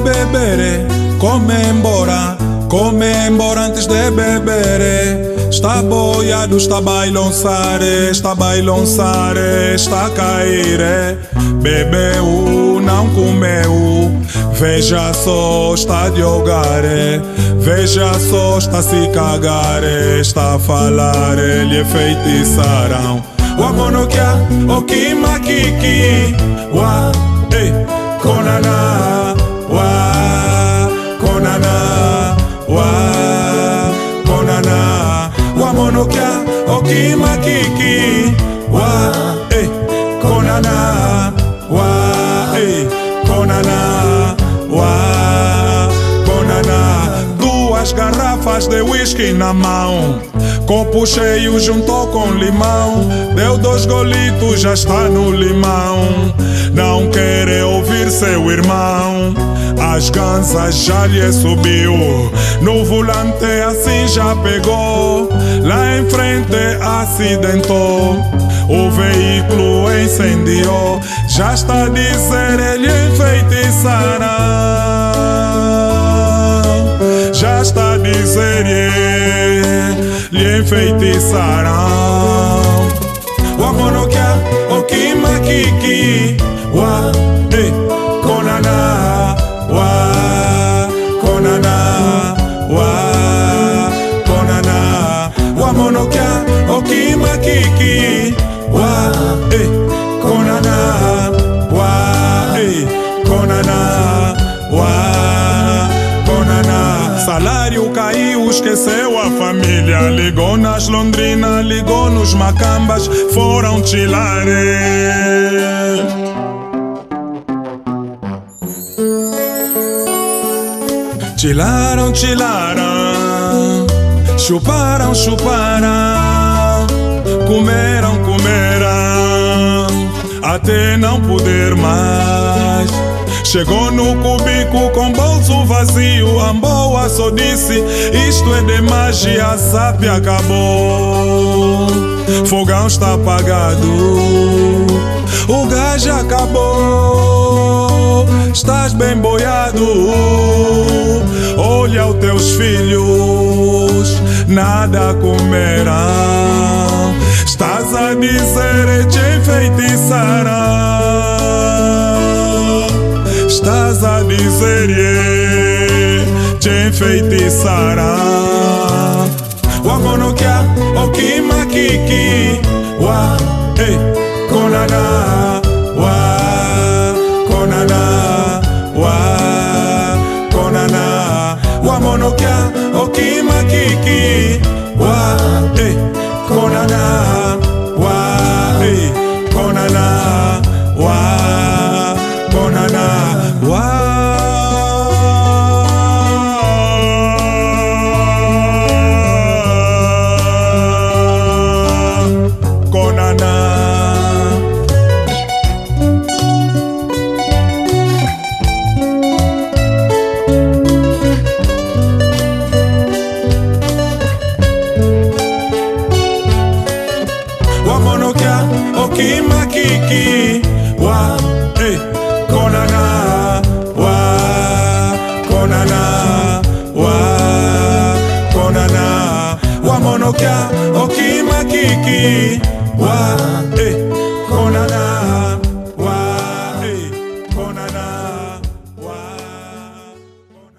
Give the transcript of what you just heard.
beber, come embora antes de beber. Está boiado, está bailonçar, está bailonçar, está a cair. Bebeu, não comeu, veja só, está a jogar. Veja só, está a se cagar, está a falar, lhe feitiçaram. Wa monokia, oki makiki, wa, ei, konana, wa, konana, wa, konana. Wa monokia, oki makiki, wa, ei, konana, wa, ei, konana, wa, konana. Duas garrafas de whisky na mão, copo cheio juntou com limão. Deu 2 golitos, já está no limão. Não quer ouvir seu irmão. As gansas já lhe subiu. No volante assim já pegou. Lá em frente acidentou. O veículo incendiou. Já está a dizer, ele enfeitiçaram. Já está a dizer, lhe enfeitiçaram. Wa monokia, oki makiki, wa, ei, konana, wa, konana, wa, konana. Wa monokia, oki makiki, wa, ei, konana, wa, ei, konana, wa, konana. Salário caiu, esqueceu a família. Ligou nas Londrinas, ligou nos Macambas, foram chilar. Chilaram, chilaram, chuparam, chuparam, comeram, comeram, até não poder mais. Chegou no cubico com bolso vazio. Amboa só disse, isto é de magia, a SAP acabou. Fogão está apagado, o gás já acabou. Estás bem boiado, olha os teus filhos, nada comerão. Estás a dizer, te enfeitiçarão. Estás a dizer, te enfeitiçarão. Wa monokia, oki makiki, wa, ei, konana, wa, konana, wa, konana. Wa monokia, oki makiki, wa, ei, konana, wa, ei, konana, wa, konana. Wa monokia, oki makiki, wa, ei, konana, wa, konana, wa, konana. Wa monokia, oki makiki, wa, ei.